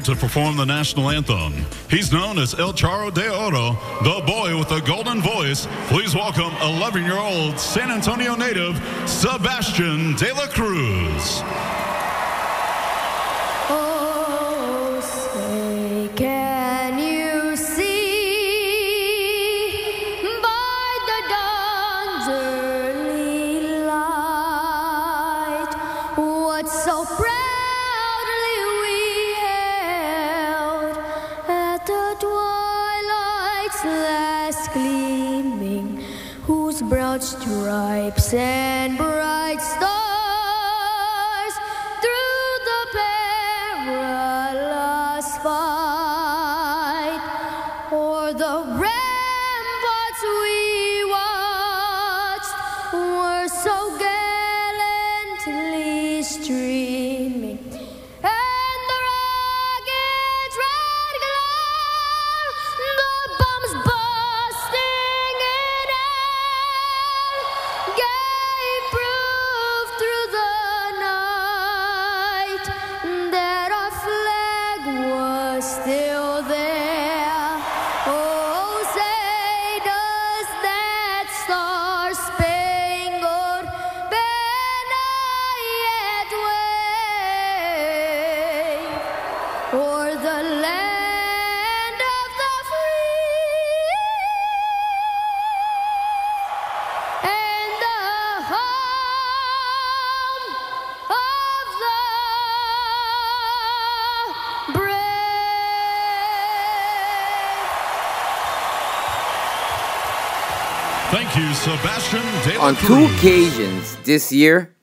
to perform the national anthem. He's known as El Charro de Oro, the boy with a golden voice. Please welcome 11-year-old San Antonio native, Sebastian De La Cruz. Oh, say, can you see by the dawn's early light what so proudly we held at the twilight's last gleaming, whose broad stripes and bright stars fight o'er the ramparts we watched were so gallantly streaming, and the rockets' red glare, the bombs bursting in air, gave proof through the night that our flag was still there. Oh, say, does that star-spangled banner yet wave o'er the land of the free and the home of the brave? Thank you, Sebastian De La On Cruz. 2 occasions this year,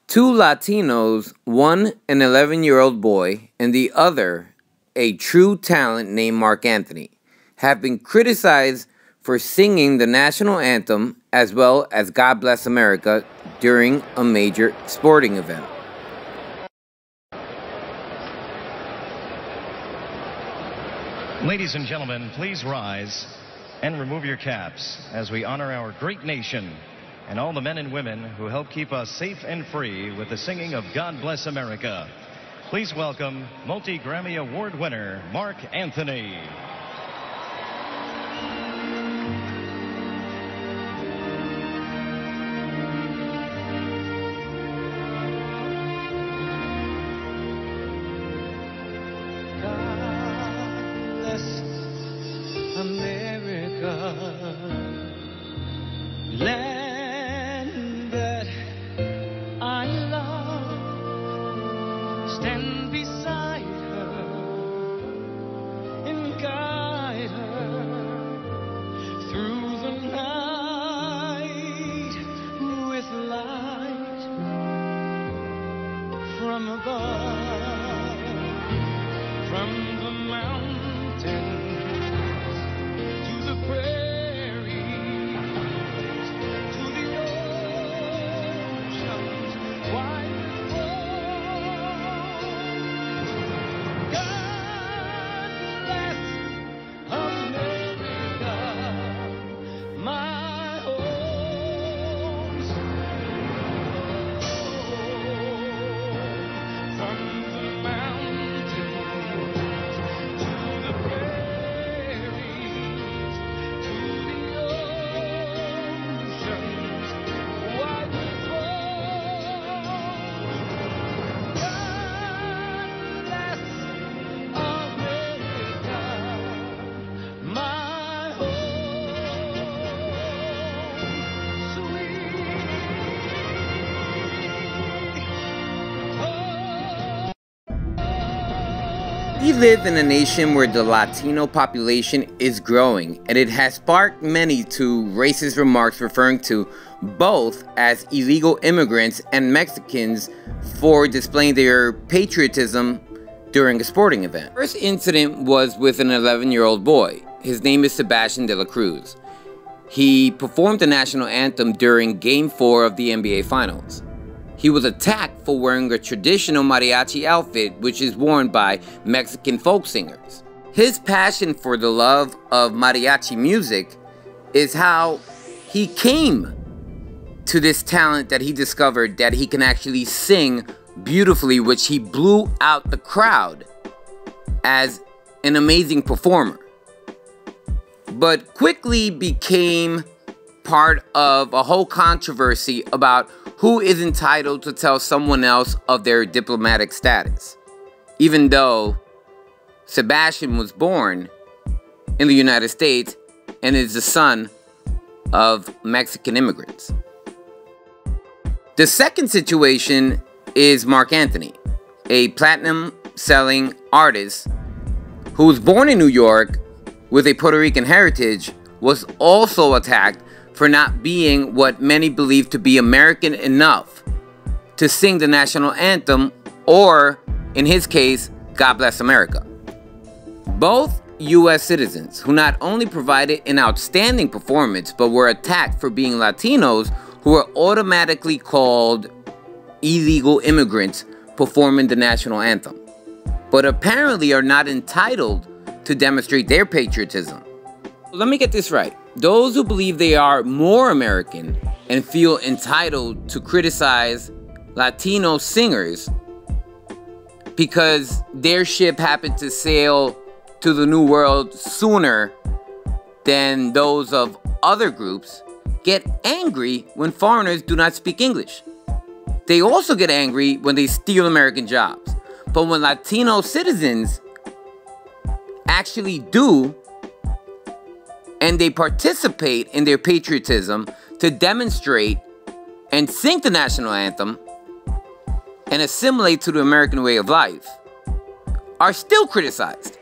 2 Latinos, one an 11-year-old boy and the other a true talent named Marc Antony, have been criticized for singing the national anthem as well as God Bless America during a major sporting event. Ladies and gentlemen, please rise and remove your caps as we honor our great nation and all the men and women who help keep us safe and free with the singing of God Bless America. Please welcome multi-Grammy Award winner Marc Antony. Land that I love, stand beside her and guide her through the night with light from above, from the mountains to the prairie. We live in a nation where the Latino population is growing, and it has sparked many to racist remarks referring to both as illegal immigrants and Mexicans for displaying their patriotism during a sporting event. The first incident was with an 11-year-old boy. His name is Sebastian De La Cruz. He performed the national anthem during Game 4 of the NBA Finals. He was attacked for wearing a traditional mariachi outfit, which is worn by Mexican folk singers. His passion for the love of mariachi music is how he came to this talent that he discovered, that he can actually sing beautifully, which he blew out the crowd as an amazing performer, but quickly became part of a whole controversy about who is entitled to tell someone else of their diplomatic status, even though Sebastian was born in the United States and is the son of Mexican immigrants. The second situation is Marc Antony, a platinum-selling artist who was born in New York with a Puerto Rican heritage, was also attacked for not being what many believe to be American enough to sing the national anthem, or, in his case, God Bless America. Both U.S. citizens, who not only provided an outstanding performance, but were attacked for being Latinos, who were automatically called illegal immigrants performing the national anthem, but apparently are not entitled to demonstrate their patriotism. Let me get this right. Those who believe they are more American and feel entitled to criticize Latino singers because their ship happened to sail to the New World sooner than those of other groups get angry when foreigners do not speak English. They also get angry when they steal American jobs. But when Latino citizens actually do, and they participate in their patriotism to demonstrate and sing the national anthem and assimilate to the American way of life, are still criticized.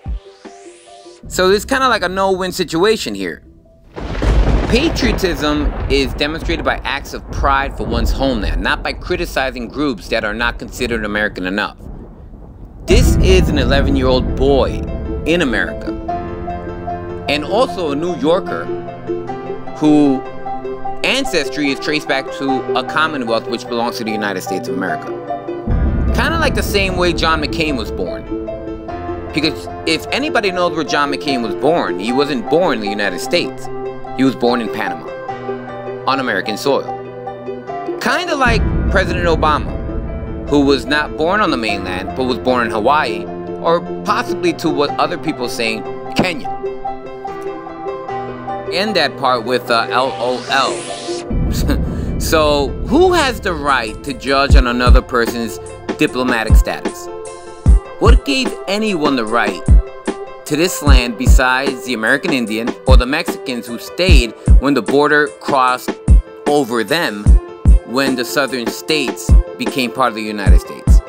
So it's kind of like a no-win situation here. Patriotism is demonstrated by acts of pride for one's homeland, not by criticizing groups that are not considered American enough. This is an 11-year-old boy in America, and also a New Yorker whose ancestry is traced back to a commonwealth which belongs to the United States of America. Kind of like the same way John McCain was born. Because if anybody knows where John McCain was born, he wasn't born in the United States. He was born in Panama, on American soil. Kind of like President Obama, who was not born on the mainland, but was born in Hawaii, or possibly, to what other people are saying, Kenya. End that part with LOL. So, who has the right to judge on another person's diplomatic status? What gave anyone the right to this land besides the American Indian or the Mexicans who stayed when the border crossed over them when the southern states became part of the United States?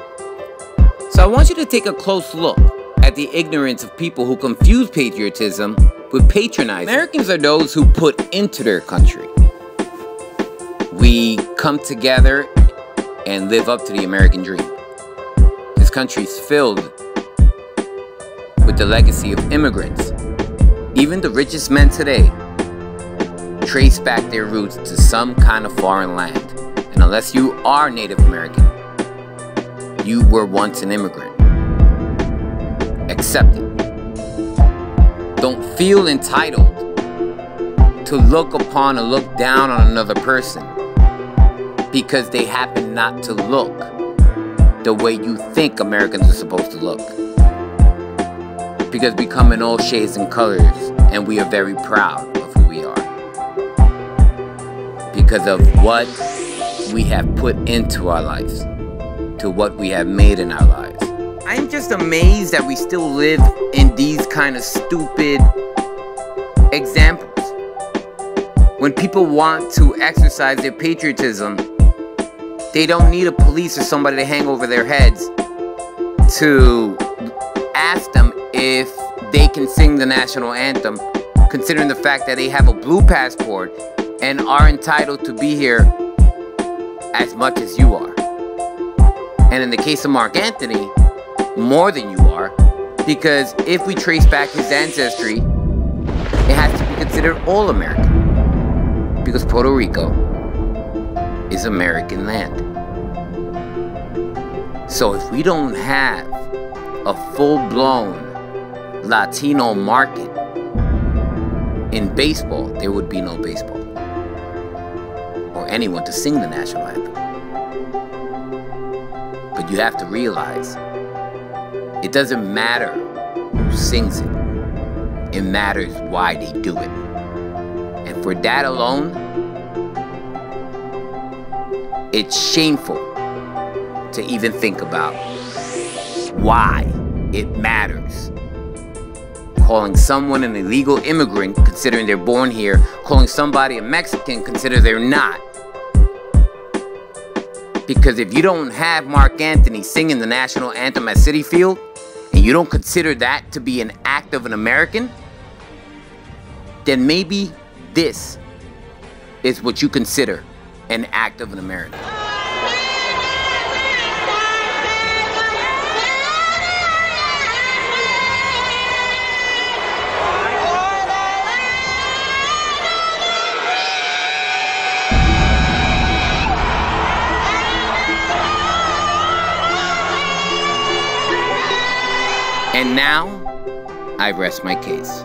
So I want you to take a close look at the ignorance of people who confuse patriotism with patronizing. Americans are those who put into their country. We come together and live up to the American dream. This country is filled with the legacy of immigrants. Even the richest men today trace back their roots to some kind of foreign land. And unless you are Native American, you were once an immigrant. Accept it. Don't feel entitled to look upon or look down on another person because they happen not to look the way you think Americans are supposed to look. Because we come in all shades and colors, and we are very proud of who we are. Because of what we have put into our lives, to what we have made in our lives. I'm just amazed that we still live in these kind of stupid examples. When people want to exercise their patriotism, they don't need a police or somebody to hang over their heads to ask them if they can sing the national anthem, considering the fact that they have a blue passport and are entitled to be here as much as you are. And in the case of Marc Antony, more than you are, because if we trace back his ancestry, it has to be considered all American, because Puerto Rico is American land. So if we don't have a full-blown Latino market in baseball, there would be no baseball or anyone to sing the national anthem. But you have to realize it doesn't matter sings it. It matters why they do it. And for that alone, it's shameful to even think about why it matters. Calling someone an illegal immigrant, considering they're born here, calling somebody a Mexican, consider they're not. Because if you don't have Marc Antony singing the national anthem at Citi Field, and you don't consider that to be an act of an American, then maybe this is what you consider an act of an American. And now, I rest my case.